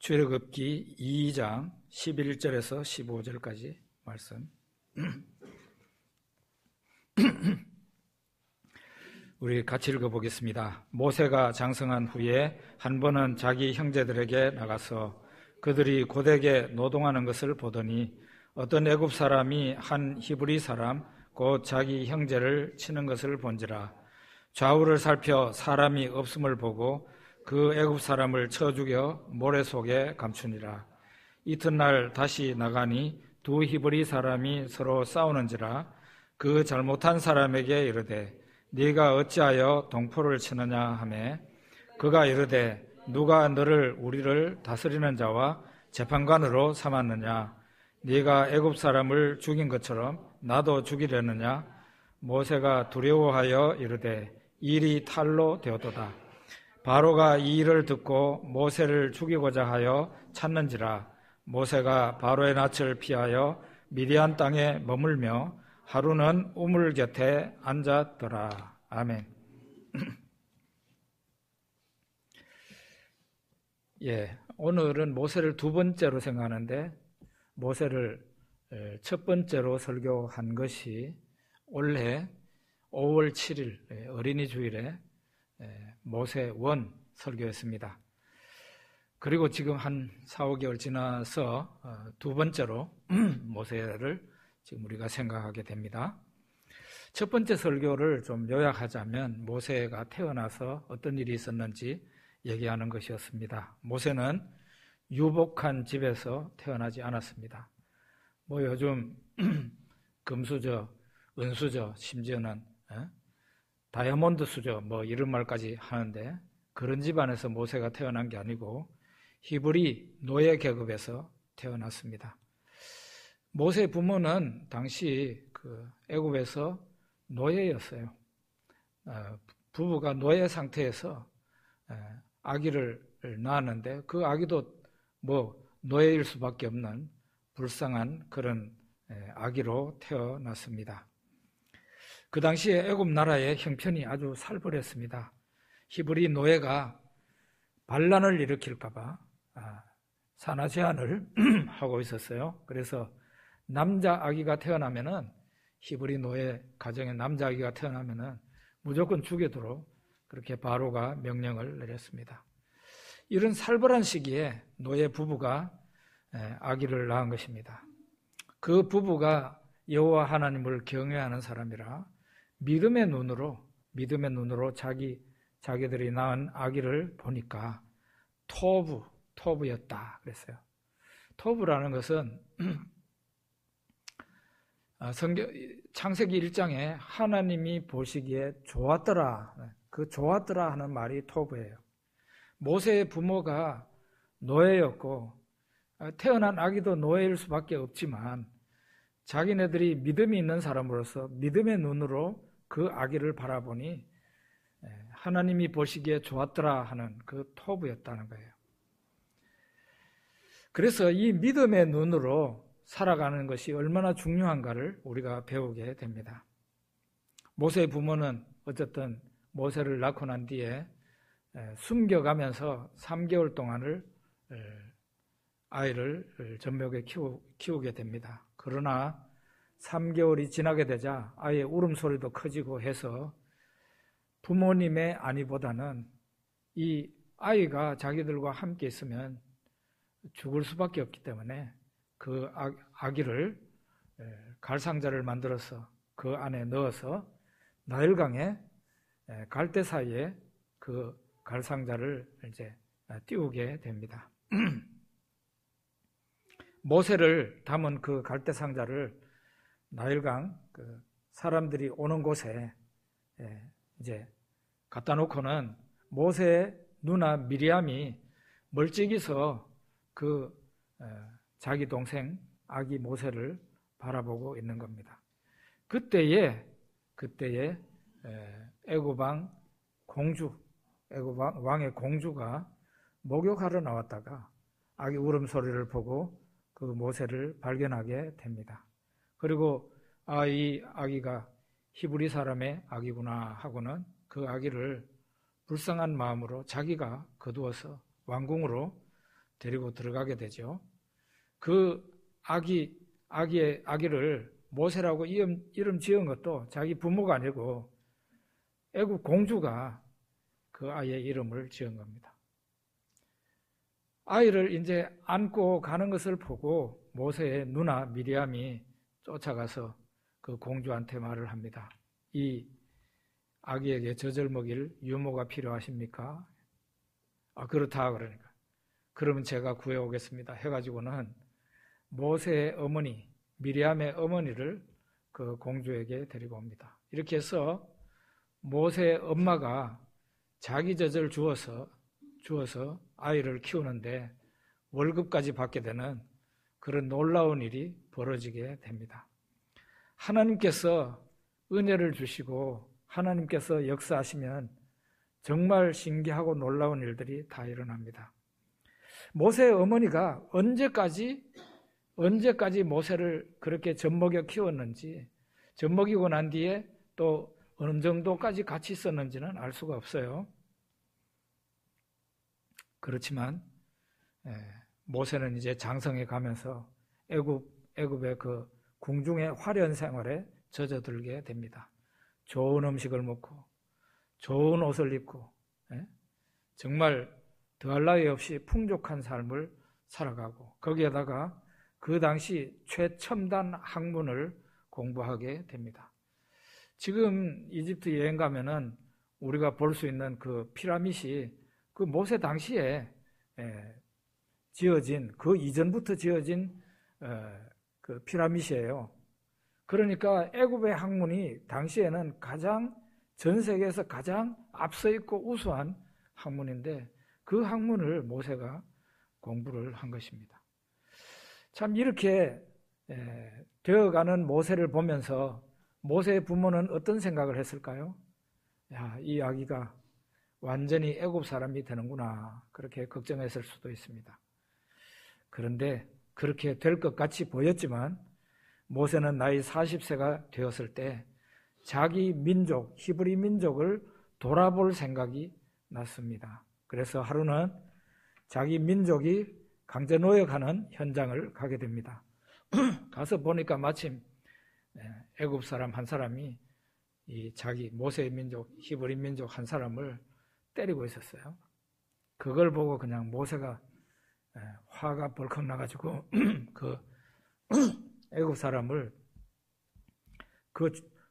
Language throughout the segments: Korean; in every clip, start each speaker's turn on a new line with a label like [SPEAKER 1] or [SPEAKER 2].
[SPEAKER 1] 출애굽기 2장 11절에서 15절까지 말씀. 우리 같이 읽어보겠습니다. 모세가 장성한 후에 한 번은 자기 형제들에게 나가서 그들이 고되게 노동하는 것을 보더니 어떤 애굽 사람이 한 히브리 사람 곧 자기 형제를 치는 것을 본지라. 좌우를 살펴 사람이 없음을 보고 그 애굽 사람을 쳐 죽여 모래 속에 감추니라. 이튿날 다시 나가니 두 히브리 사람이 서로 싸우는지라. 그 잘못한 사람에게 이르되 네가 어찌하여 동포를 치느냐 하매 그가 이르되 누가 너를 우리를 다스리는 자와 재판관으로 삼았느냐. 네가 애굽 사람을 죽인 것처럼 나도 죽이려느냐. 모세가 두려워하여 이르되 일이 탈로 되었도다. 바로가 이 일을 듣고 모세를 죽이고자 하여 찾는지라. 모세가 바로의 낯을 피하여 미디안 땅에 머물며 하루는 우물 곁에 앉았더라. 아멘. 오늘은 모세를 두 번째로 생각하는데 모세를 첫 번째로 설교한 것이 올해 5월 7일 어린이 주일에 모세 원 설교였습니다. 그리고 지금 한 4, 5개월 지나서 두 번째로 모세를 지금 우리가 생각하게 됩니다. 첫 번째 설교를 좀 요약하자면 모세가 태어나서 어떤 일이 있었는지 얘기하는 것이었습니다. 모세는 유복한 집에서 태어나지 않았습니다. 요즘 금수저, 은수저, 심지어는 다이아몬드 수저 이런 말까지 하는데 그런 집안에서 모세가 태어난 게 아니고 히브리 노예 계급에서 태어났습니다. 모세 부모는 당시 애굽에서 노예였어요. 부부가 노예 상태에서 아기를 낳았는데 그 아기도 노예일 수밖에 없는 불쌍한 그런 아기로 태어났습니다. 그 당시에 애굽 나라의 형편이 아주 살벌했습니다. 히브리 노예가 반란을 일으킬까봐 산하 제한을 하고 있었어요. 그래서 남자 아기가 태어나면은 히브리 노예 가정에 남자 아기가 태어나면은 무조건 죽이도록 그렇게 바로가 명령을 내렸습니다. 이런 살벌한 시기에 노예 부부가 아기를 낳은 것입니다. 그 부부가 여호와 하나님을 경외하는 사람이라 믿음의 눈으로 자기들이 낳은 아기를 보니까 토부였다 그랬어요. 토부라는 것은 창세기 1장에 하나님이 보시기에 좋았더라. 그 좋았더라 하는 말이 토부예요. 모세의 부모가 노예였고 태어난 아기도 노예일 수밖에 없지만 자기네들이 믿음이 있는 사람으로서 믿음의 눈으로 그 아기를 바라보니 하나님이 보시기에 좋았더라 하는 그 토부였다는 거예요. 그래서 이 믿음의 눈으로 살아가는 것이 얼마나 중요한가를 우리가 배우게 됩니다. 모세의 부모는 어쨌든 모세를 낳고 난 뒤에 숨겨가면서 3개월 동안을 아이를 젖먹여 키우게 됩니다. 그러나 3개월이 지나게 되자 아이의 울음소리도 커지고 해서 부모님의 안위보다는 이 아이가 자기들과 함께 있으면 죽을 수밖에 없기 때문에 그 아기를 갈상자를 만들어서 그 안에 넣어서 나일강에 갈대 사이에 그 갈상자를 이제 띄우게 됩니다. 모세를 담은 그 갈대 상자를 나일강 사람들이 오는 곳에 이제 갖다 놓고는 모세의 누나 미리암이 멀찍이서 자기 동생 아기 모세를 바라보고 있는 겁니다. 그때에 애굽 왕의 공주가 목욕하러 나왔다가 아기 울음소리를 보고 그 모세를 발견하게 됩니다. 그리고 이 아기가 히브리 사람의 아기구나 하고는 그 아기를 불쌍한 마음으로 자기가 거두어서 왕궁으로 데리고 들어가게 되죠. 그 아기를 모세라고 이름 지은 것도 자기 부모가 아니고 애굽 공주가 그 아이의 이름을 지은 겁니다. 아이를 이제 안고 가는 것을 보고 모세의 누나 미리암이 쫓아가서 그 공주한테 말을 합니다. 이 아기에게 젖을 먹일 유모가 필요하십니까? 그렇다 그러니까. 그러면 제가 구해오겠습니다 해가지고는 모세의 어머니 미리암의 어머니를 그 공주에게 데리고 옵니다. 이렇게 해서 모세의 엄마가 자기 젖을 주어서 아이를 키우는데 월급까지 받게 되는 그런 놀라운 일이 벌어지게 됩니다. 하나님께서 은혜를 주시고 하나님께서 역사하시면 정말 신기하고 놀라운 일들이 다 일어납니다. 모세의 어머니가 언제까지 모세를 그렇게 젖먹여 키웠는지, 젖먹이고 난 뒤에 또 어느 정도까지 같이 있었는지는 알 수가 없어요. 그렇지만 모세는 이제 장성해 가면서 애굽의 그 궁중의 화려한 생활에 젖어들게 됩니다. 좋은 음식을 먹고 좋은 옷을 입고 정말 더할 나위 없이 풍족한 삶을 살아가고 거기에다가 그 당시 최첨단 학문을 공부하게 됩니다. 지금 이집트 여행 가면은 우리가 볼 수 있는 그 피라밋이 그 모세 당시에 지어진 그 이전부터 지어진 그 피라밋이에요. 그러니까 애굽의 학문이 당시에는 전 세계에서 가장 앞서 있고 우수한 학문인데 그 학문을 모세가 공부를 한 것입니다. 참 이렇게 되어가는 모세를 보면서 모세의 부모는 어떤 생각을 했을까요? 이 아기가 완전히 애굽 사람이 되는구나 그렇게 걱정했을 수도 있습니다. 그런데 그렇게 될 것 같이 보였지만 모세는 나이 40세가 되었을 때 자기 민족, 히브리 민족을 돌아볼 생각이 났습니다. 그래서 하루는 자기 민족이 강제 노역하는 현장을 가게 됩니다. 가서 보니까 마침 애굽 사람 한 사람이 이 자기 모세의 민족, 히브리 민족 한 사람을 때리고 있었어요. 그걸 보고 그냥 모세가 화가 벌컥 나가지고 그 애굽 사람을 그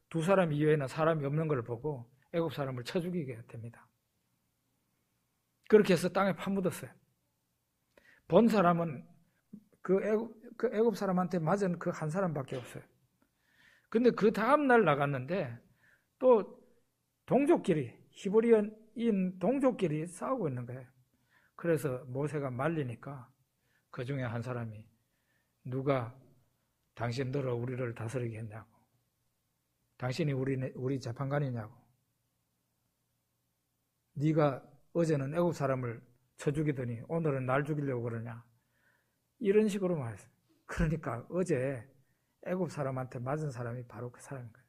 [SPEAKER 1] 두 사람 이외에는 사람이 없는 걸 보고 애굽 사람을 쳐 죽이게 됩니다. 그렇게 해서 땅에 파묻었어요. 본 사람은 그 애굽 사람한테 맞은 그 한 사람밖에 없어요. 근데 그 다음 날 나갔는데 또 동족끼리 히브리인 동족끼리 싸우고 있는 거예요. 그래서 모세가 말리니까 그 중에 한 사람이 누가 당신들을 우리를 다스리게 했냐고, 당신이 우리 재판관이냐고, 네가 어제는 애굽 사람을 쳐 죽이더니 오늘은 날 죽이려고 그러냐, 이런 식으로 말했어요. 그러니까 어제 애굽 사람한테 맞은 사람이 바로 그 사람인 거예요.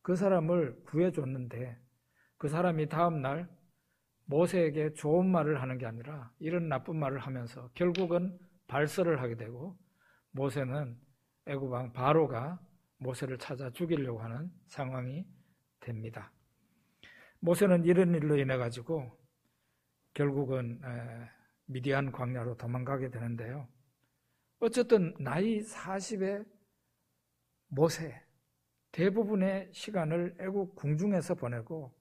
[SPEAKER 1] 그 사람을 구해줬는데 그 사람이 다음 날 모세에게 좋은 말을 하는 게 아니라 이런 나쁜 말을 하면서 결국은 발설을 하게 되고 모세는 애굽 왕 바로가 모세를 찾아 죽이려고 하는 상황이 됩니다. 모세는 이런 일로 인해 가지고 결국은 미디안 광야로 도망가게 되는데요. 어쨌든 나이 40의 모세 대부분의 시간을 애굽 궁중에서 보내고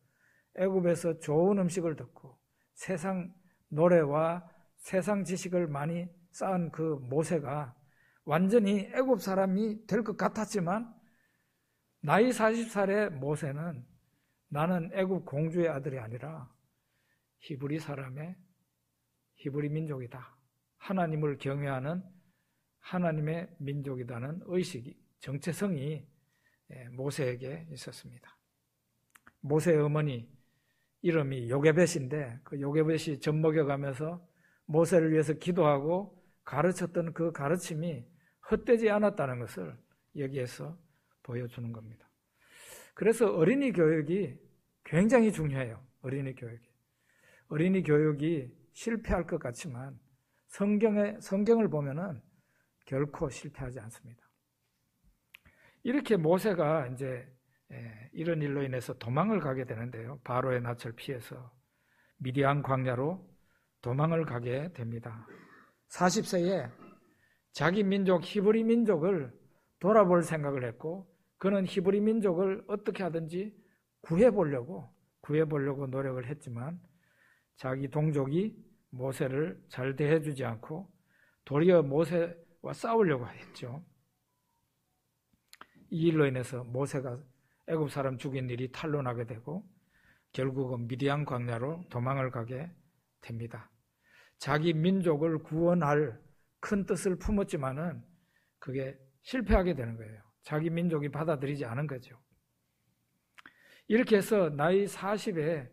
[SPEAKER 1] 애굽에서 좋은 음식을 듣고 세상 노래와 세상 지식을 많이 쌓은 그 모세가 완전히 애굽 사람이 될 것 같았지만 나이 40살의 모세는 나는 애굽 공주의 아들이 아니라 히브리 민족이다. 하나님을 경외하는 하나님의 민족이라는 의식이, 정체성이 모세에게 있었습니다. 모세의 어머니 이름이 요게벳인데 그 요게벳이 젖먹여가면서 모세를 위해서 기도하고 가르쳤던 그 가르침이 헛되지 않았다는 것을 여기에서 보여주는 겁니다. 그래서 어린이 교육이 굉장히 중요해요. 어린이 교육이 실패할 것 같지만 성경을 보면은 결코 실패하지 않습니다. 이렇게 모세가 이제 이런 일로 인해서 도망을 가게 되는데요. 바로의 낯을 피해서 미디안 광야로 도망을 가게 됩니다. 40세에 자기 민족 히브리 민족을 돌아볼 생각을 했고, 그는 히브리 민족을 어떻게 하든지 구해보려고 노력을 했지만 자기 동족이 모세를 잘 대해주지 않고 도리어 모세와 싸우려고 했죠. 이 일로 인해서 모세가 애굽 사람 죽인 일이 탄로나게 되고 결국은 미디안 광야로 도망을 가게 됩니다. 자기 민족을 구원할 큰 뜻을 품었지만은 그게 실패하게 되는 거예요. 자기 민족이 받아들이지 않은 거죠. 이렇게 해서 나이 40에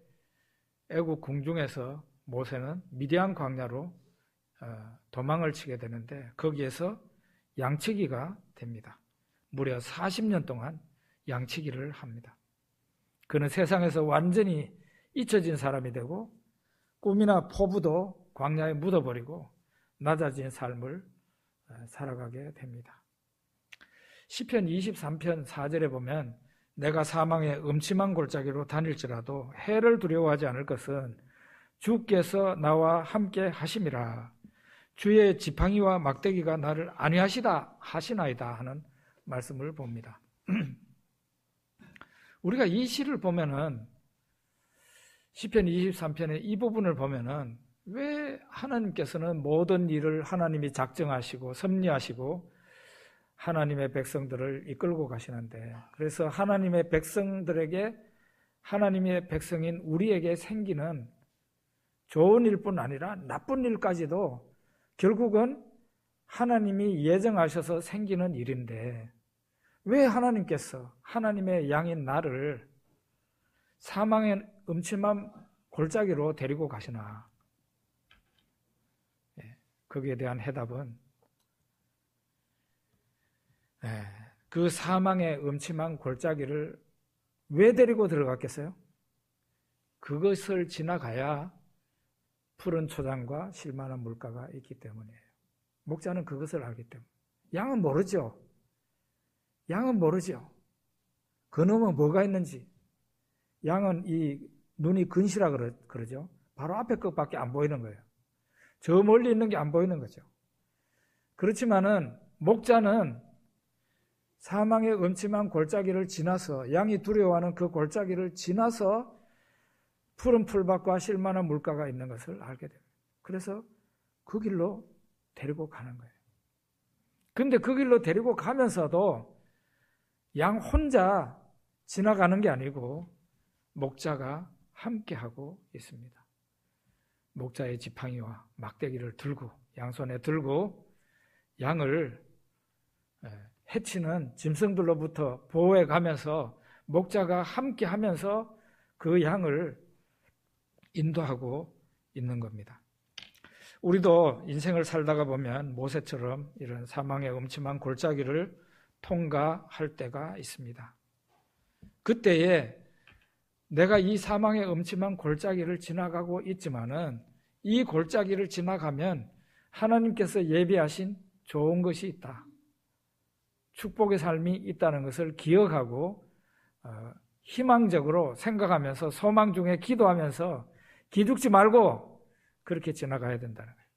[SPEAKER 1] 애굽 궁중에서 모세는 미디안 광야로 도망을 치게 되는데 거기에서 양치기가 됩니다. 무려 40년 동안 양치기를 합니다. 그는 세상에서 완전히 잊혀진 사람이 되고 꿈이나 포부도 광야에 묻어버리고 낮아진 삶을 살아가게 됩니다. 시편 23편 4절에 보면 내가 사망의 음침한 골짜기로 다닐지라도 해를 두려워하지 않을 것은 주께서 나와 함께 하심이라. 주의 지팡이와 막대기가 나를 안위하시나이다 하는 말씀을 봅니다. 우리가 이 시를 보면은 시편 23편의 이 부분을 보면은 왜 하나님께서는 모든 일을 하나님이 작정하시고 섭리하시고 하나님의 백성들을 이끌고 가시는데, 그래서 하나님의 백성들에게, 하나님의 백성인 우리에게 생기는 좋은 일뿐 아니라 나쁜 일까지도 결국은 하나님이 예정하셔서 생기는 일인데 왜 하나님께서 하나님의 양인 나를 사망의 음침한 골짜기로 데리고 가시나? 거기에 대한 해답은 그 사망의 음침한 골짜기를 왜 데리고 들어갔겠어요? 그것을 지나가야 푸른 초장과 실만한 물가가 있기 때문이에요. 목자는 그것을 알기 때문에. 양은 모르죠. 양은 모르죠. 그놈은 뭐가 있는지. 양은 이 눈이 근시라 그러죠. 바로 앞에 것밖에 안 보이는 거예요. 저 멀리 있는 게 안 보이는 거죠. 그렇지만은 목자는 사망의 음침한 골짜기를 지나서, 양이 두려워하는 그 골짜기를 지나서 푸른 풀밭과 실만한 물가가 있는 것을 알게 됩니다. 그래서 그 길로 데리고 가는 거예요. 근데 그 길로 데리고 가면서도 양 혼자 지나가는 게 아니고 목자가 함께하고 있습니다. 목자의 지팡이와 막대기를 들고, 양손에 들고 양을 해치는 짐승들로부터 보호해 가면서 목자가 함께 하면서 그 양을 인도하고 있는 겁니다. 우리도 인생을 살다가 보면 모세처럼 이런 사망의 음침한 골짜기를 통과할 때가 있습니다. 그때에 내가 이 사망의 음침한 골짜기를 지나가고 있지만은 이 골짜기를 지나가면 하나님께서 예비하신 좋은 것이 있다. 축복의 삶이 있다는 것을 기억하고 희망적으로 생각하면서 소망 중에 기도하면서 기죽지 말고 그렇게 지나가야 된다는 거예요.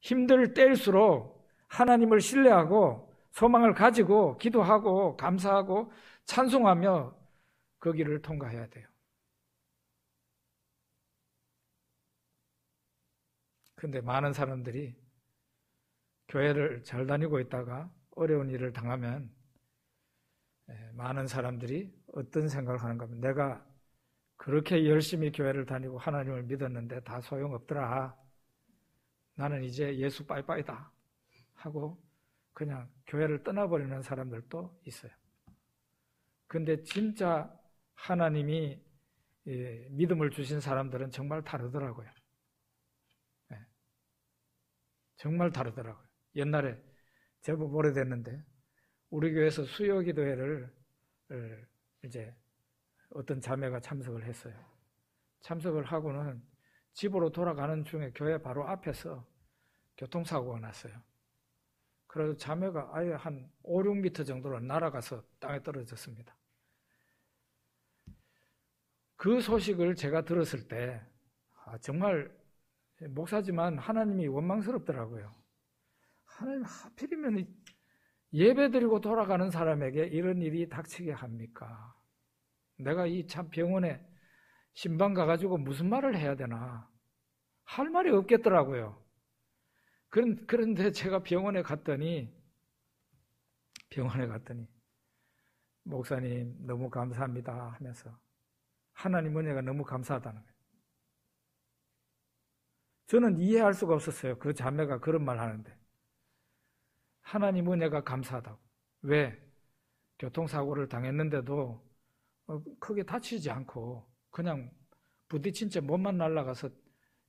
[SPEAKER 1] 힘들 때일수록 하나님을 신뢰하고 소망을 가지고 기도하고 감사하고 찬송하며 그 길을 통과해야 돼요. 그런데 많은 사람들이 교회를 잘 다니고 있다가 어려운 일을 당하면 많은 사람들이 어떤 생각을 하는가 하면 내가 그렇게 열심히 교회를 다니고 하나님을 믿었는데 다 소용없더라. 나는 이제 예수 빠이빠이다 하고 그냥 교회를 떠나버리는 사람들도 있어요. 근데 진짜 하나님이 믿음을 주신 사람들은 정말 다르더라고요. 정말 다르더라고요. 옛날에 제법 오래됐는데 우리 교회에서 수요 기도회를 이제 어떤 자매가 참석을 했어요. 참석을 하고는 집으로 돌아가는 중에 교회 바로 앞에서 교통사고가 났어요. 그래서 자매가 아예 한 5, 6m 정도로 날아가서 땅에 떨어졌습니다. 그 소식을 제가 들었을 때 정말 목사지만 하나님이 원망스럽더라고요. 하나님 하필이면 예배드리고 돌아가는 사람에게 이런 일이 닥치게 합니까? 내가 이 참 병원에 신방 가가지고 무슨 말을 해야 되나? 할 말이 없겠더라고요. 그런데 제가 병원에 갔더니 목사님 너무 감사합니다 하면서 하나님 은혜가 너무 감사하다는 거예요. 저는 이해할 수가 없었어요. 그 자매가 그런 말 하는데. 하나님 은혜가 감사하다고. 왜? 교통사고를 당했는데도 크게 다치지 않고 그냥 부딪힌 채 몸만 날아가서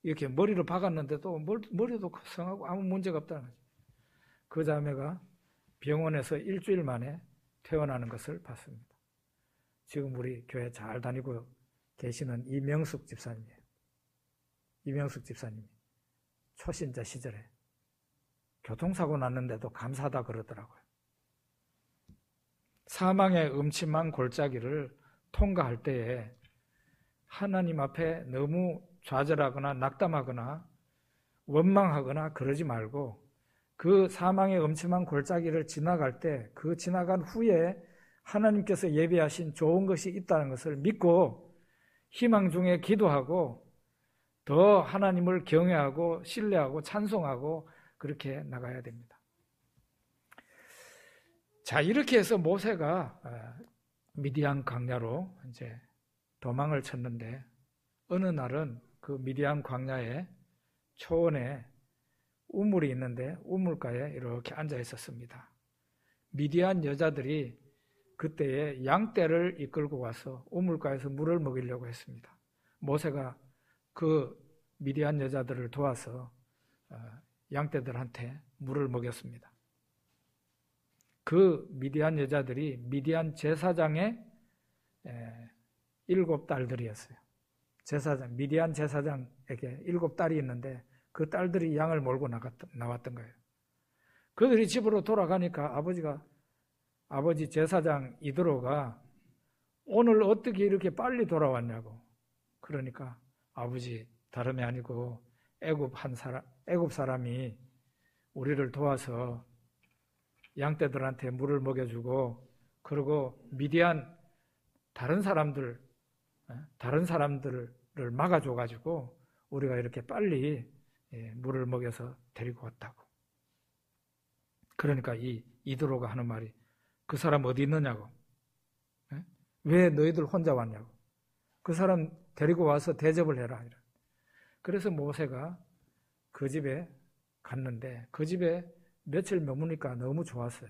[SPEAKER 1] 이렇게 머리를 박았는데도 머리도 성하고 아무 문제가 없다는 거죠. 그 자매가 병원에서 일주일 만에 퇴원하는 것을 봤습니다. 지금 우리 교회 잘 다니고 계시는 이명숙 집사님이에요. 이명숙 집사님이 초신자 시절에 교통사고 났는데도 감사하다 그러더라고요. 사망의 음침한 골짜기를 통과할 때에 하나님 앞에 너무 좌절하거나 낙담하거나 원망하거나 그러지 말고 그 사망의 음침한 골짜기를 지나갈 때 그 지나간 후에 하나님께서 예비하신 좋은 것이 있다는 것을 믿고 희망 중에 기도하고 더 하나님을 경외하고 신뢰하고 찬송하고 그렇게 나가야 됩니다. 자, 이렇게 해서 모세가 미디안 광야로 이제 도망을 쳤는데 어느 날은 그 미디안 광야에 초원에 우물이 있는데 우물가에 이렇게 앉아 있었습니다. 미디안 여자들이 그때에 양떼를 이끌고 와서 우물가에서 물을 먹이려고 했습니다. 모세가 그 미디안 여자들을 도와서 양떼들한테 물을 먹였습니다. 그 미디안 여자들이 미디안 제사장의 7딸들이었어요. 미디안 제사장에게 7딸이 있는데 그 딸들이 양을 몰고 나왔던 거예요. 그들이 집으로 돌아가니까 아버지 제사장 이드로가 오늘 어떻게 이렇게 빨리 돌아왔냐고. 그러니까 아버지 다름이 아니고 애굽 사람이 우리를 도와서 양떼들한테 물을 먹여주고 그리고 미디안 다른 사람들을 막아줘가지고 우리가 이렇게 빨리 물을 먹여서 데리고 왔다고. 그러니까 이 이드로가 하는 말이 그 사람 어디 있느냐고. 왜 너희들 혼자 왔냐고. 그 사람 데리고 와서 대접을 해라. 그래서 모세가 그 집에 갔는데 그 집에 며칠 머무니까 너무 좋았어요.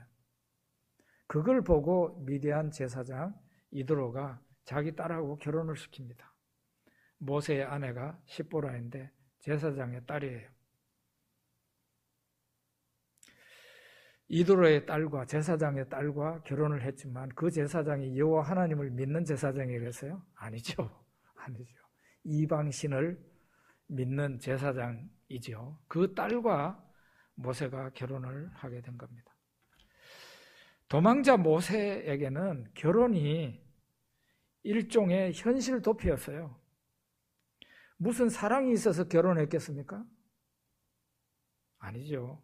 [SPEAKER 1] 그걸 보고 미디안 제사장 이드로가 자기 딸하고 결혼을 시킵니다. 모세의 아내가 십보라인데 제사장의 딸이에요. 이드로의 딸과 제사장의 딸과 결혼을 했지만 그 제사장이 여호와 하나님을 믿는 제사장이랬어요? 아니죠. 이방신을 믿는 제사장이죠. 그 딸과 모세가 결혼을 하게 된 겁니다. 도망자 모세에게는 결혼이 일종의 현실 도피였어요. 무슨 사랑이 있어서 결혼했겠습니까? 아니죠.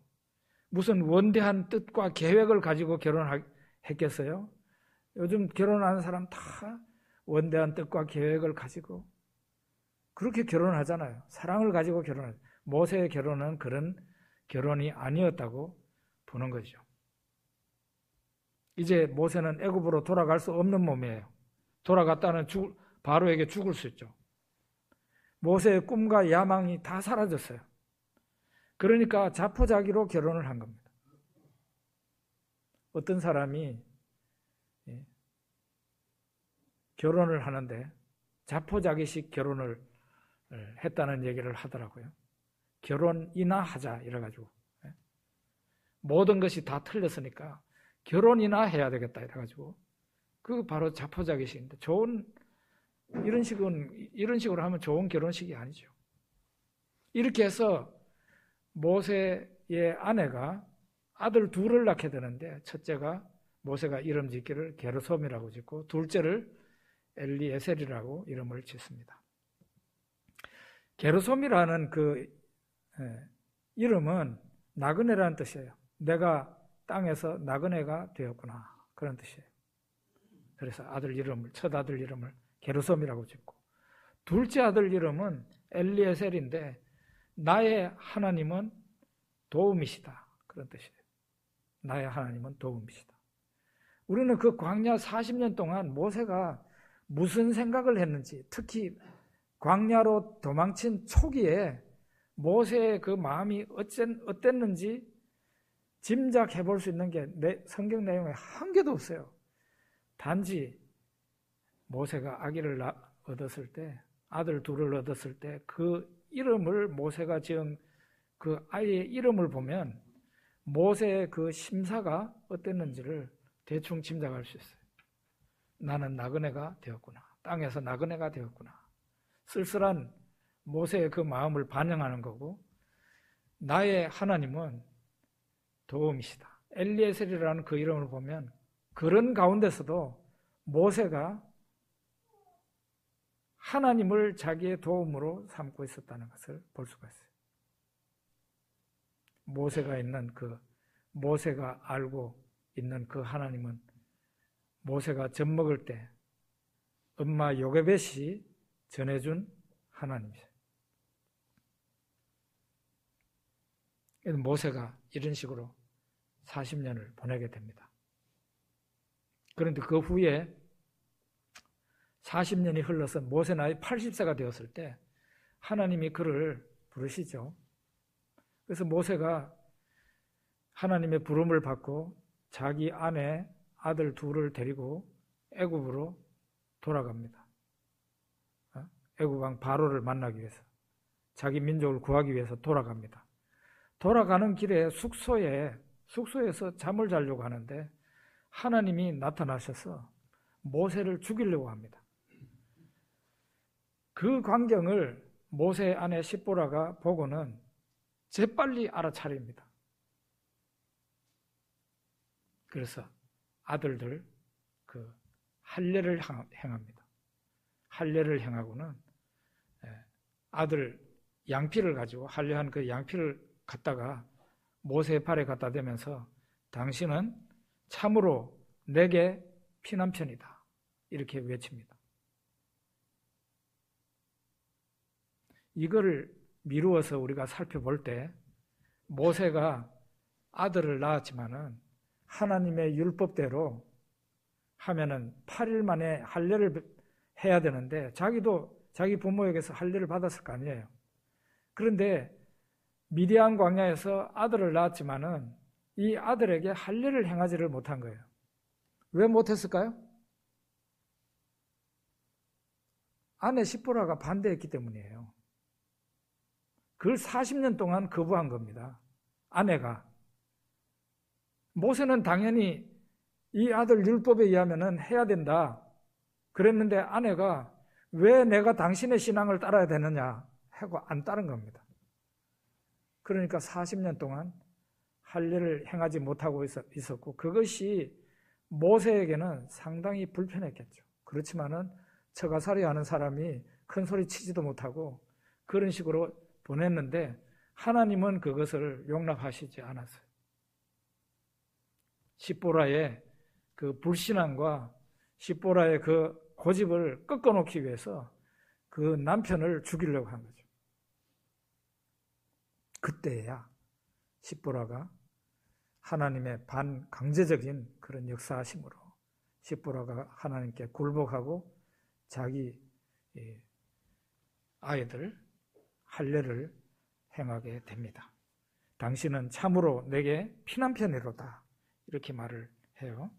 [SPEAKER 1] 무슨 원대한 뜻과 계획을 가지고 결혼했겠어요? 요즘 결혼하는 사람 다 원대한 뜻과 계획을 가지고 그렇게 결혼하잖아요. 사랑을 가지고 결혼하죠. 모세의 결혼은 그런 결혼이 아니었다고 보는 거죠. 이제 모세는 애굽으로 돌아갈 수 없는 몸이에요. 돌아갔다는 바로에게 죽을 수 있죠. 모세의 꿈과 야망이 다 사라졌어요. 그러니까 자포자기로 결혼을 한 겁니다. 어떤 사람이 결혼을 하는데 자포자기식 결혼을 했다는 얘기를 하더라고요. 결혼이나 하자 이래가지고 모든 것이 다 틀렸으니까 결혼이나 해야 되겠다 이래가지고 그 바로 자포자기식인데 이런 식으로 하면 좋은 결혼식이 아니죠. 이렇게 해서 모세의 아내가 아들 둘을 낳게 되는데 첫째가 모세가 이름 짓기를 게르솜이라고 짓고 둘째를 엘리에셀이라고 이름을 짓습니다. 게르솜이라는 그 이름은 나그네라는 뜻이에요. 내가 땅에서 나그네가 되었구나, 그런 뜻이에요. 그래서 아들 이름을, 첫 아들 이름을 게르솜이라고 짓고, 둘째 아들 이름은 엘리에셀인데 나의 하나님은 도움이시다, 그런 뜻이에요. 나의 하나님은 도움이시다. 우리는 그 광야 40년 동안 모세가 무슨 생각을 했는지, 특히 광야로 도망친 초기에 모세의 그 마음이 어땠는지 짐작해 볼 수 있는 게 성경 내용에 한 개도 없어요. 단지 모세가 아기를 얻었을 때, 아들 둘을 얻었을 때 그 이름을, 모세가 지은 그 아이의 이름을 보면 모세의 그 심사가 어땠는지를 대충 짐작할 수 있어요. 나는 나그네가 되었구나, 땅에서 나그네가 되었구나. 쓸쓸한 모세의 그 마음을 반영하는 거고, 나의 하나님은 도움이시다. 엘리에셀이라는 그 이름을 보면 그런 가운데서도 모세가 하나님을 자기의 도움으로 삼고 있었다는 것을 볼 수가 있어요. 모세가 알고 있는 그 하나님은 모세가 젖 먹을 때 엄마 요게벳이 전해준 하나님이세요. 모세가 이런 식으로 40년을 보내게 됩니다. 그런데 그 후에 40년이 흘러서 모세 나이 80세가 되었을 때 하나님이 그를 부르시죠. 그래서 모세가 하나님의 부름을 받고 자기 아내, 아들 둘을 데리고 애굽으로 돌아갑니다. 애굽 왕 바로를 만나기 위해서, 자기 민족을 구하기 위해서 돌아갑니다. 돌아가는 길에 숙소에서 잠을 자려고 하는데 하나님이 나타나셔서 모세를 죽이려고 합니다. 그 광경을 모세의 아내 십보라가 보고는 재빨리 알아차립니다. 그래서 아들들 그 할례를 행합니다. 할례를 행하고는 아들 양피를 가지고, 할례한 그 양피를 갖다가 모세의 팔에 갖다 대면서 당신은 참으로 내게 피난편이다, 이렇게 외칩니다. 이거를 미루어서 우리가 살펴볼 때 모세가 아들을 낳았지만은 하나님의 율법대로 하면은 8일 만에 할례를 해야 되는데 자기도 자기 부모에게서 할례를 받았을 거 아니에요. 그런데 미디안 광야에서 아들을 낳았지만은 이 아들에게 할례를 행하지를 못한 거예요. 왜 못했을까요? 아내 십보라가 반대했기 때문이에요. 그걸 40년 동안 거부한 겁니다. 아내가. 모세는 당연히 이 아들 율법에 의하면 해야 된다 그랬는데 아내가 왜 내가 당신의 신앙을 따라야 되느냐 하고 안 따른 겁니다. 그러니까 40년 동안 할례를 행하지 못하고 있었고, 그것이 모세에게는 상당히 불편했겠죠. 그렇지만은 처가살이 하는 사람이 큰 소리 치지도 못하고 그런 식으로 보냈는데 하나님은 그것을 용납하시지 않았어요. 십보라의 그 불신앙과 십보라의 그 고집을 꺾어놓기 위해서 그 남편을 죽이려고 한 거죠. 그때야 십보라가 하나님의 반강제적인 그런 역사하심으로 십보라가 하나님께 굴복하고 자기 아이들 할례를 행하게 됩니다. 당신은 참으로 내게 피난편이로다, 이렇게 말을 해요.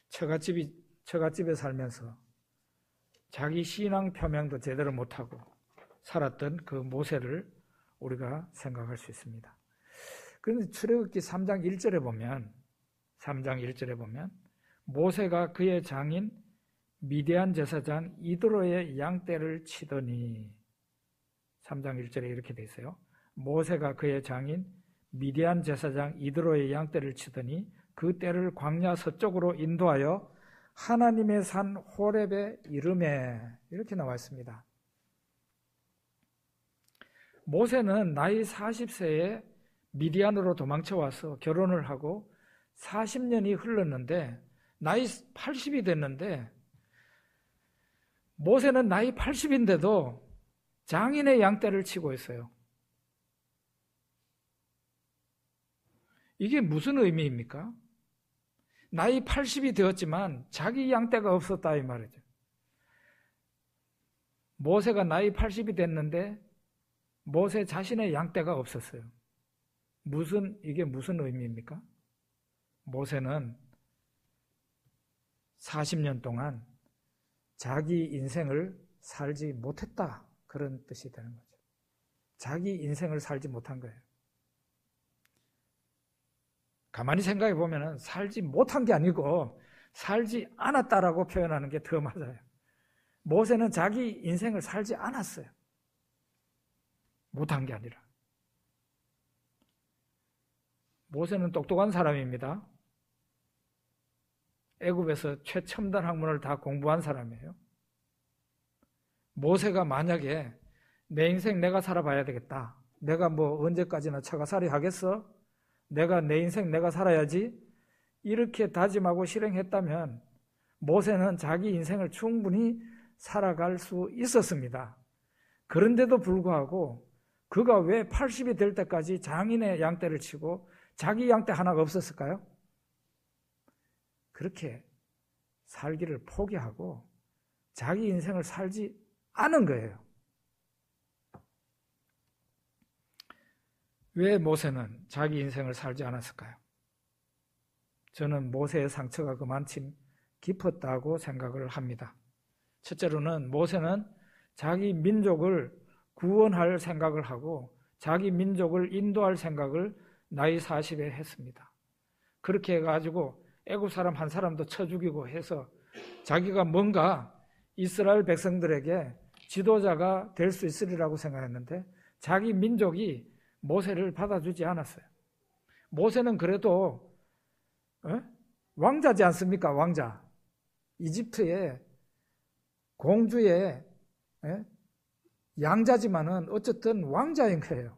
[SPEAKER 1] 처갓집에 살면서 자기 신앙 표명도 제대로 못하고 살았던 그 모세를 우리가 생각할 수 있습니다. 그런데 출애굽기 3장 1절에 보면 모세가 그의 장인 미디안 제사장 이드로의 양떼를 치더니 3장 1절에 이렇게 돼 있어요. 모세가 그의 장인 미디안 제사장 이드로의 양떼를 치더니 그 떼를 광야 서쪽으로 인도하여 하나님의 산 호렙에 이르매, 이렇게 나와 있습니다. 모세는 나이 40세에 미디안으로 도망쳐 와서 결혼을 하고 40년이 흘렀는데 나이 80이 됐는데, 모세는 나이 80인데도 장인의 양떼를 치고 있어요. 이게 무슨 의미입니까? 나이 80이 되었지만 자기 양떼가 없었다 이 말이죠. 모세가 나이 80이 됐는데 모세 자신의 양떼가 없었어요. 이게 무슨 의미입니까? 모세는 40년 동안 자기 인생을 살지 못했다, 그런 뜻이 되는 거죠. 자기 인생을 살지 못한 거예요. 가만히 생각해 보면 살지 못한 게 아니고 살지 않았다라고 표현하는 게 더 맞아요. 모세는 자기 인생을 살지 않았어요. 못한 게 아니라. 모세는 똑똑한 사람입니다. 애굽에서 최첨단 학문을 다 공부한 사람이에요. 모세가 만약에 내 인생 내가 살아봐야 되겠다, 내가 뭐 언제까지나 처가살이 하겠어? 내가 내 인생 내가 살아야지, 이렇게 다짐하고 실행했다면 모세는 자기 인생을 충분히 살아갈 수 있었습니다. 그런데도 불구하고 그가 왜 80이 될 때까지 장인의 양떼를 치고 자기 양떼 하나가 없었을까요? 그렇게 살기를 포기하고 자기 인생을 살지 않은 거예요. 왜 모세는 자기 인생을 살지 않았을까요? 저는 모세의 상처가 그만큼 깊었다고 생각을 합니다. 첫째로는 모세는 자기 민족을 구원할 생각을 하고 자기 민족을 인도할 생각을 나이 40에 했습니다. 그렇게 해가지고 애굽 사람 한 사람도 쳐 죽이고 해서 자기가 뭔가 이스라엘 백성들에게 지도자가 될 수 있으리라고 생각했는데 자기 민족이 모세를 받아주지 않았어요. 모세는 그래도 왕자지 않습니까? 왕자. 이집트의 공주의 양자지만은 어쨌든 왕자인 거예요.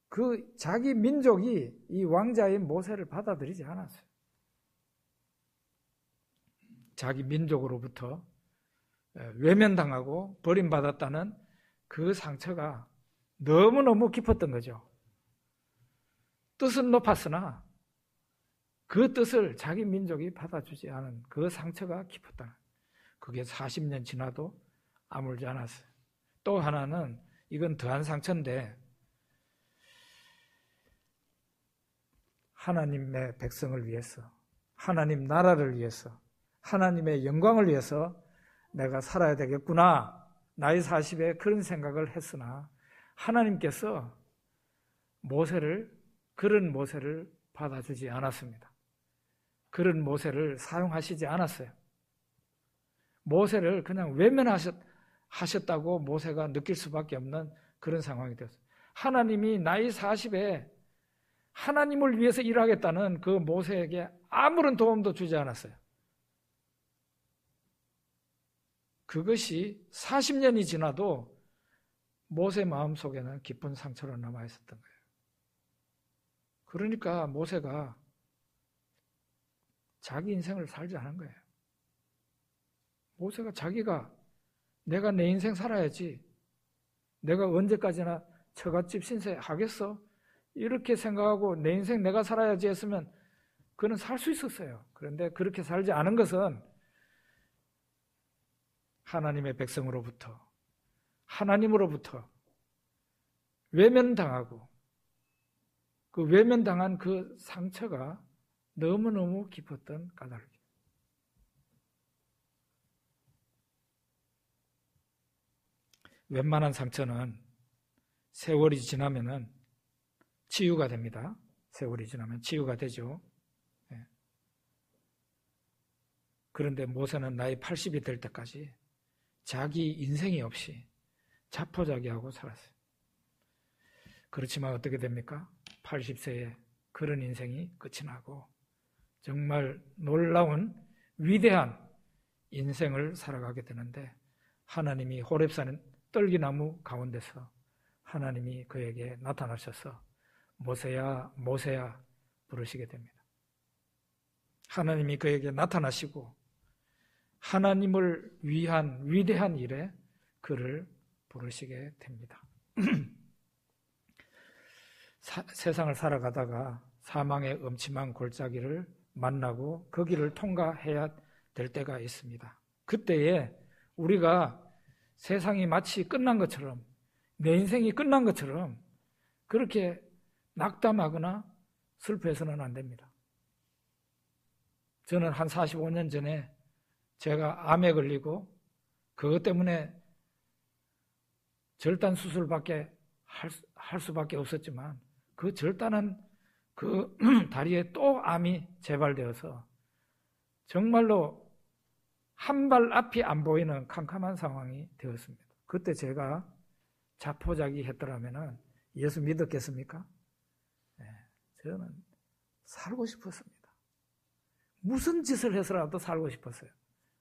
[SPEAKER 1] 그 자기 민족이 이 왕자인 모세를 받아들이지 않았어요. 자기 민족으로부터 외면당하고 버림받았다는 그 상처가 너무너무 깊었던 거죠. 뜻은 높았으나 그 뜻을 자기 민족이 받아주지 않은 그 상처가 깊었다. 그게 40년 지나도 아물지 않았어요. 또 하나는, 이건 더한 상처인데, 하나님의 백성을 위해서, 하나님 나라를 위해서, 하나님의 영광을 위해서 내가 살아야 되겠구나, 나이 40에 그런 생각을 했으나 하나님께서 그런 모세를 받아주지 않았습니다. 그런 모세를 사용하시지 않았어요. 모세를 그냥 외면하셨다고 모세가 느낄 수밖에 없는 그런 상황이 되었어요. 하나님이 나이 40에 하나님을 위해서 일하겠다는 그 모세에게 아무런 도움도 주지 않았어요. 그것이 40년이 지나도 모세 마음속에는 깊은 상처로 남아있었던 거예요. 그러니까 모세가 자기 인생을 살지 않은 거예요. 모세가 내가 내 인생 살아야지, 내가 언제까지나 처갓집 신세 하겠어? 이렇게 생각하고 내 인생 내가 살아야지 했으면 그는 살 수 있었어요. 그런데 그렇게 살지 않은 것은 하나님의 백성으로부터, 하나님으로부터 외면당하고 그 외면당한 그 상처가 너무너무 깊었던 까닭입니다. 웬만한 상처는 세월이 지나면은 치유가 됩니다. 세월이 지나면 치유가 되죠. 그런데 모세는 나이 80이 될 때까지 자기 인생이 없이 자포자기하고 살았어요. 그렇지만 어떻게 됩니까? 80세에 그런 인생이 끝이 나고 정말 놀라운 위대한 인생을 살아가게 되는데, 하나님이 호렙산 떨기나무 가운데서 하나님이 그에게 나타나셔서 모세야 모세야 부르시게 됩니다. 하나님이 그에게 나타나시고 하나님을 위한 위대한 일에 그를 부르시게 됩니다. 세상을 살아가다가 사망의 음침한 골짜기를 만나고 그 길을 통과해야 될 때가 있습니다. 그때에 우리가 세상이 마치 끝난 것처럼, 내 인생이 끝난 것처럼 그렇게 낙담하거나 슬퍼해서는 안 됩니다. 저는 한 45년 전에 제가 암에 걸리고 그것 때문에 절단 수술밖에 할 수밖에 없었지만, 그 절단한 그 다리에 또 암이 재발되어서 정말로 한 발 앞이 안 보이는 캄캄한 상황이 되었습니다. 그때 제가 자포자기 했더라면 예수 믿었겠습니까? 네, 저는 살고 싶었습니다. 무슨 짓을 해서라도 살고 싶었어요.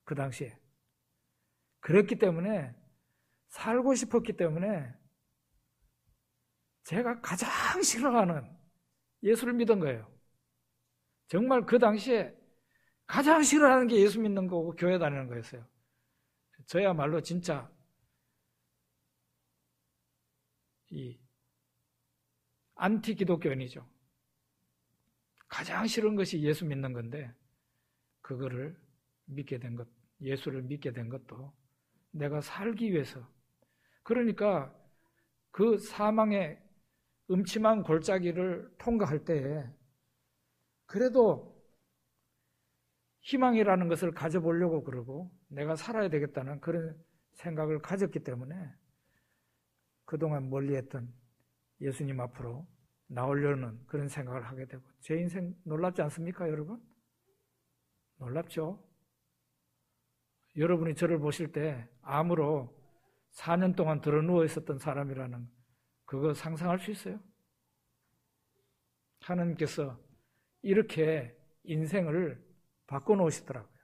[SPEAKER 1] 그 당시에. 그랬기 때문에, 살고 싶었기 때문에 제가 가장 싫어하는 예수를 믿은 거예요. 정말 그 당시에 가장 싫어하는 게 예수 믿는 거고 교회 다니는 거였어요. 저야말로 진짜 이 안티 기독교인이죠. 가장 싫은 것이 예수 믿는 건데, 그거를 믿게 된 것, 예수를 믿게 된 것도 내가 살기 위해서. 그러니까 그 사망의 음침한 골짜기를 통과할 때에 그래도 희망이라는 것을 가져보려고 그러고 내가 살아야 되겠다는 그런 생각을 가졌기 때문에 그동안 멀리했던 예수님 앞으로 나오려는 그런 생각을 하게 되고, 제 인생 놀랍지 않습니까, 여러분? 놀랍죠? 여러분이 저를 보실 때 암으로 4년 동안 드러누워 있었던 사람이라는 그거 상상할 수 있어요? 하나님께서 이렇게 인생을 바꿔놓으시더라고요.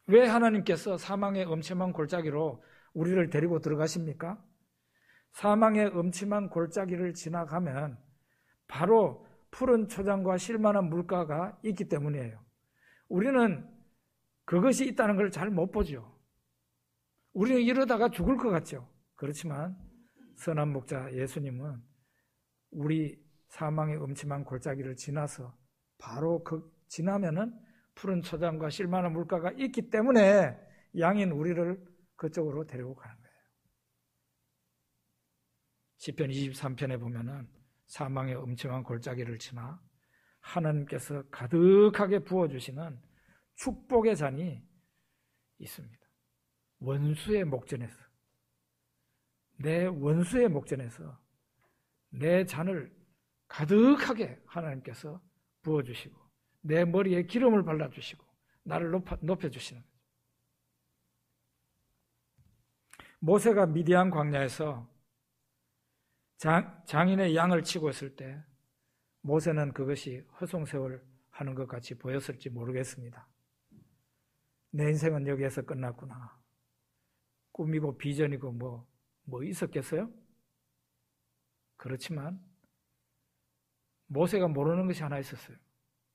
[SPEAKER 1] 왜 하나님께서 사망의 음침한 골짜기로 우리를 데리고 들어가십니까? 사망의 음침한 골짜기를 지나가면 바로 푸른 초장과 쉴만한 물가가 있기 때문이에요. 우리는 그것이 있다는 걸 잘 못 보죠. 우리는 이러다가 죽을 것 같죠. 그렇지만 선한 목자 예수님은 우리 사망의 음침한 골짜기를 지나서 바로 지나면은 푸른 초장과 쉴만한 물가가 있기 때문에 양인 우리를 그쪽으로 데리고 가는 거예요. 시편 23편에 보면은 사망의 음침한 골짜기를 지나 하나님께서 가득하게 부어주시는 축복의 잔이 있습니다. 원수의 목전에서, 내 원수의 목전에서 내 잔을 가득하게 하나님께서 부어주시고 내 머리에 기름을 발라주시고 나를 높여주시는 거죠. 모세가 미디안 광야에서 장인의 양을 치고 있을 때 모세는 그것이 허송세월 하는 것 같이 보였을지 모르겠습니다. 내 인생은 여기에서 끝났구나. 꿈이고 비전이고 뭐 있었겠어요? 그렇지만 모세가 모르는 것이 하나 있었어요.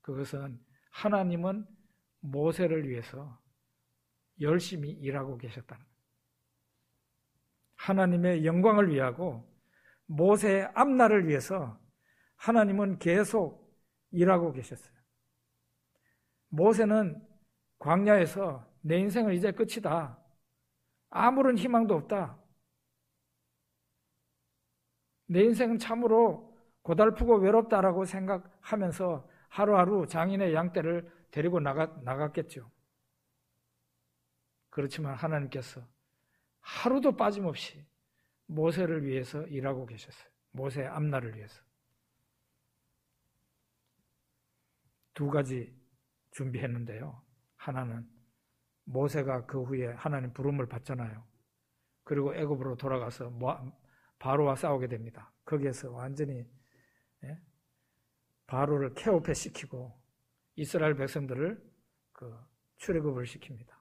[SPEAKER 1] 그것은 하나님은 모세를 위해서 열심히 일하고 계셨다는 거예요. 하나님의 영광을 위하고 모세의 앞날을 위해서 하나님은 계속 일하고 계셨어요. 모세는 광야에서 내 인생은 이제 끝이다. 아무런 희망도 없다. 내 인생은 참으로 고달프고 외롭다라고 생각하면서 하루하루 장인의 양떼를 데리고 나갔겠죠. 그렇지만 하나님께서 하루도 빠짐없이 모세를 위해서 일하고 계셨어요. 모세의 앞날을 위해서. 두 가지 준비했는데요. 하나는 모세가 그 후에 하나님 부름을 받잖아요. 그리고 애굽으로 돌아가서 바로와 싸우게 됩니다. 거기에서 완전히 바로를 케오페 시키고 이스라엘 백성들을 출애굽을 시킵니다.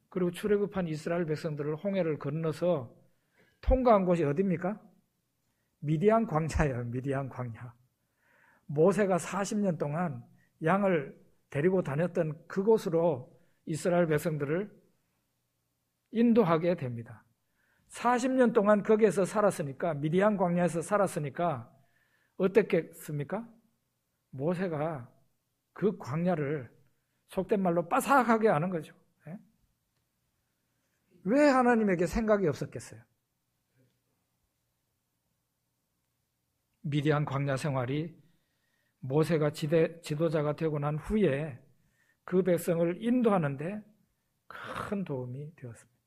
[SPEAKER 1] 그리고 출애굽한 이스라엘 백성들을 홍해를 건너서 통과한 곳이 어디입니까? 미디안 광야예요. 미디안 광야. 모세가 40년 동안 양을 데리고 다녔던 그곳으로 이스라엘 백성들을 인도하게 됩니다. 40년 동안 거기에서 살았으니까, 미디안 광야에서 살았으니까 어떻겠습니까? 모세가 그 광야를 속된 말로 빠삭하게 하는 거죠. 왜 하나님에게 생각이 없었겠어요? 미디안 광야 생활이 모세가 지도자가 되고 난 후에 그 백성을 인도하는데 큰 도움이 되었습니다.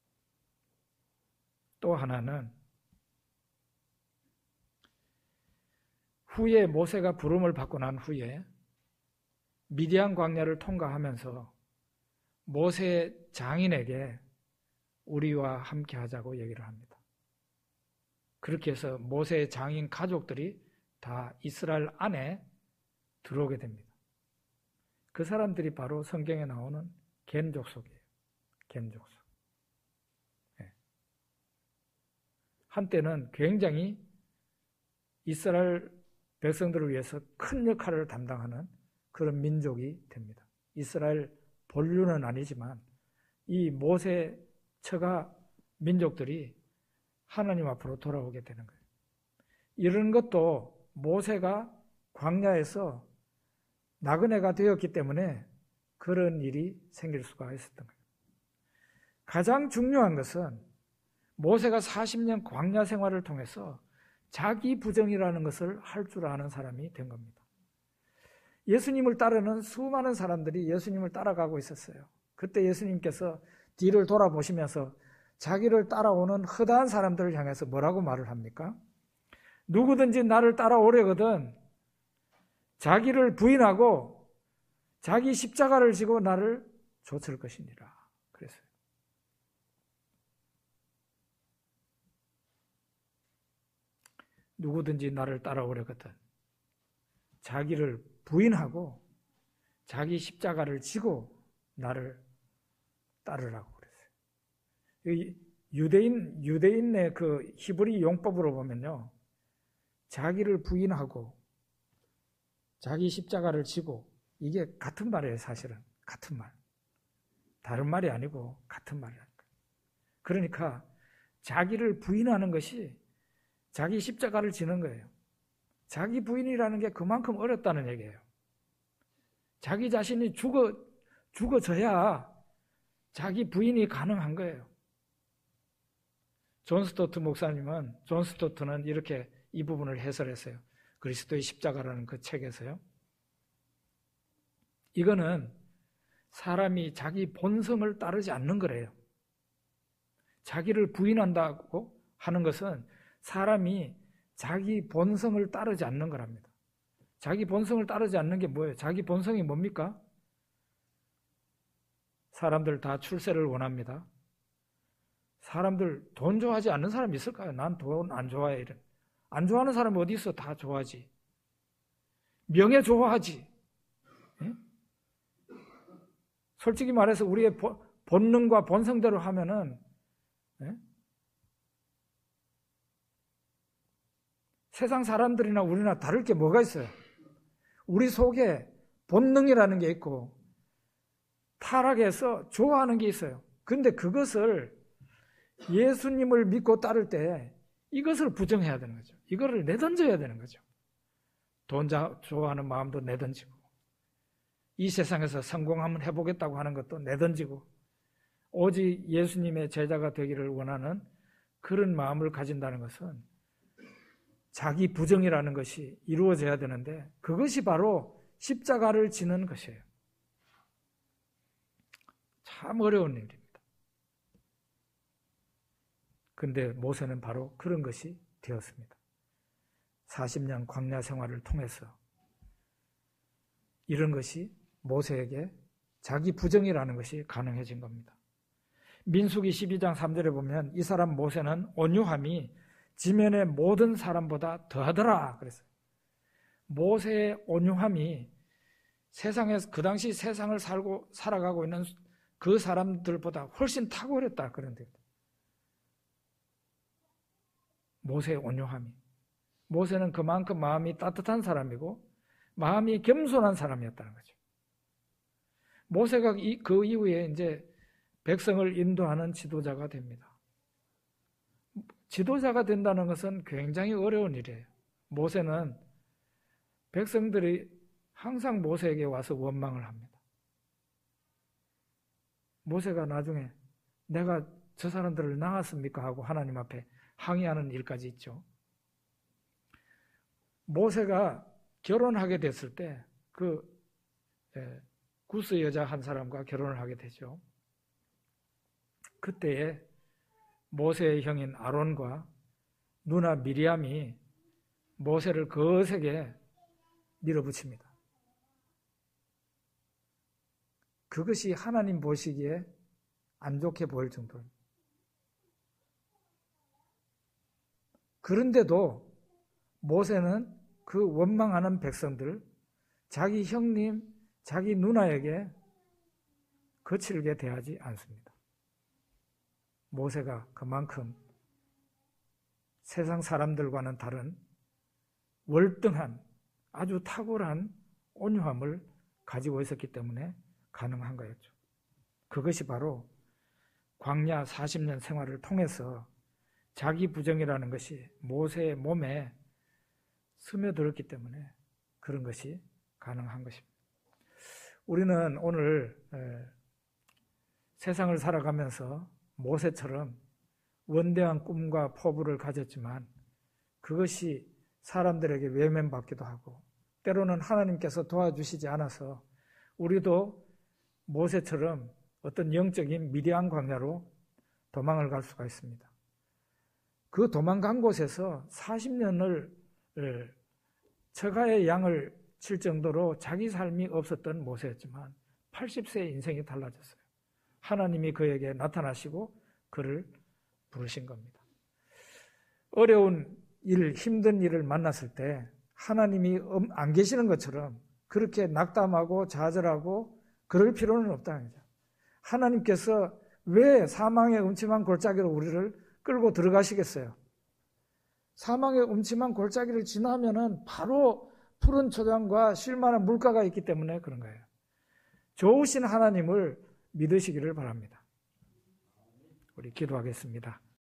[SPEAKER 1] 또 하나는 후에 모세가 부름을 받고 난 후에 미디안 광야를 통과하면서 모세의 장인에게 우리와 함께 하자고 얘기를 합니다. 그렇게 해서 모세의 장인 가족들이 다 이스라엘 안에 들어오게 됩니다. 그 사람들이 바로 성경에 나오는 겐 족속이에요. 겐 족속. 한때는 굉장히 이스라엘 백성들을 위해서 큰 역할을 담당하는 그런 민족이 됩니다. 이스라엘 본류는 아니지만 이 모세 처가 민족들이 하나님 앞으로 돌아오게 되는 거예요. 이런 것도 모세가 광야에서 나그네가 되었기 때문에 그런 일이 생길 수가 있었던 거예요. 가장 중요한 것은 모세가 40년 광야 생활을 통해서 자기 부정이라는 것을 할 줄 아는 사람이 된 겁니다. 예수님을 따르는 수많은 사람들이 예수님을 따라가고 있었어요. 그때 예수님께서 뒤를 돌아보시면서 자기를 따라오는 허다한 사람들을 향해서 뭐라고 말을 합니까? 누구든지 나를 따라오려거든 자기를 부인하고 자기 십자가를 지고 나를 좇을 것이니라 그랬어요. 누구든지 나를 따라오려거든 자기를 부인하고 자기 십자가를 지고 나를 따르라고 그랬어요. 유대인의 그 히브리 용법으로 보면요, 자기를 부인하고 자기 십자가를 지고 이게 같은 말이에요. 사실은 같은 말, 다른 말이 아니고 같은 말이라니까. 그러니까 자기를 부인하는 것이 자기 십자가를 지는 거예요. 자기 부인이라는 게 그만큼 어렵다는 얘기예요. 자기 자신이 죽어져야 자기 부인이 가능한 거예요. 존 스토트는 이렇게 이 부분을 해설했어요. 그리스도의 십자가라는 그 책에서요. 이거는 사람이 자기 본성을 따르지 않는 거래요. 자기를 부인한다고 하는 것은 사람이 자기 본성을 따르지 않는 거랍니다. 자기 본성을 따르지 않는 게 뭐예요? 자기 본성이 뭡니까? 사람들 다 출세를 원합니다. 사람들 돈 좋아하지 않는 사람이 있을까요? 난 돈 안 좋아해. 이런. 안 좋아하는 사람이 어디 있어? 다 좋아하지. 명예 좋아하지. 예? 솔직히 말해서 우리의 본능과 본성대로 하면은 예? 세상 사람들이나 우리나 다를 게 뭐가 있어요? 우리 속에 본능이라는 게 있고 타락해서 좋아하는 게 있어요. 그런데 그것을 예수님을 믿고 따를 때 이것을 부정해야 되는 거죠. 이거를 내던져야 되는 거죠. 돈 좋아하는 마음도 내던지고 이 세상에서 성공 한번 해보겠다고 하는 것도 내던지고 오직 예수님의 제자가 되기를 원하는 그런 마음을 가진다는 것은 자기 부정이라는 것이 이루어져야 되는데 그것이 바로 십자가를 지는 것이에요. 참 어려운 일입니다. 그런데 모세는 바로 그런 것이 되었습니다. 40년 광야 생활을 통해서 이런 것이 모세에게 자기 부정이라는 것이 가능해진 겁니다. 민수기 12장 3절에 보면 이 사람 모세는 온유함이 지면의 모든 사람보다 더하더라 그랬어요. 모세의 온유함이 세상에서 그 당시 세상을 살아가고 있는 그 사람들보다 훨씬 탁월했다 그런데 모세의 온유함이. 모세는 그만큼 마음이 따뜻한 사람이고 마음이 겸손한 사람이었다는 거죠. 모세가 그 이후에 이제 백성을 인도하는 지도자가 됩니다. 지도자가 된다는 것은 굉장히 어려운 일이에요. 모세는 백성들이 항상 모세에게 와서 원망을 합니다. 모세가 나중에 내가 저 사람들을 낳았습니까? 하고 하나님 앞에 항의하는 일까지 있죠. 모세가 결혼하게 됐을 때 그 구스 여자 한 사람과 결혼을 하게 되죠. 그때에 모세의 형인 아론과 누나 미리암이 모세를 거세게 밀어붙입니다. 그것이 하나님 보시기에 안 좋게 보일 정도입니다. 그런데도 모세는 그 원망하는 백성들, 자기 형님, 자기 누나에게 거칠게 대하지 않습니다. 모세가 그만큼 세상 사람들과는 다른 월등한 아주 탁월한 온유함을 가지고 있었기 때문에 가능한 거였죠. 그것이 바로 광야 40년 생활을 통해서 자기 부정이라는 것이 모세의 몸에 스며들었기 때문에 그런 것이 가능한 것입니다. 우리는 오늘 세상을 살아가면서 모세처럼 원대한 꿈과 포부를 가졌지만 그것이 사람들에게 외면받기도 하고 때로는 하나님께서 도와주시지 않아서 우리도 모세처럼 어떤 영적인 미디안 광야로 도망을 갈 수가 있습니다. 그 도망간 곳에서 40년을 처가의 양을 칠 정도로 자기 삶이 없었던 모세였지만 80세의 인생이 달라졌어요. 하나님이 그에게 나타나시고 그를 부르신 겁니다. 어려운 일, 힘든 일을 만났을 때 하나님이 안 계시는 것처럼 그렇게 낙담하고 좌절하고 그럴 필요는 없다는 거죠. 하나님께서 왜 사망의 음침한 골짜기로 우리를 끌고 들어가시겠어요? 사망의 음침한 골짜기를 지나면은 바로 푸른 초장과 쉴만한 물가가 있기 때문에 그런 거예요. 좋으신 하나님을 믿으시기를 바랍니다. 우리 기도하겠습니다.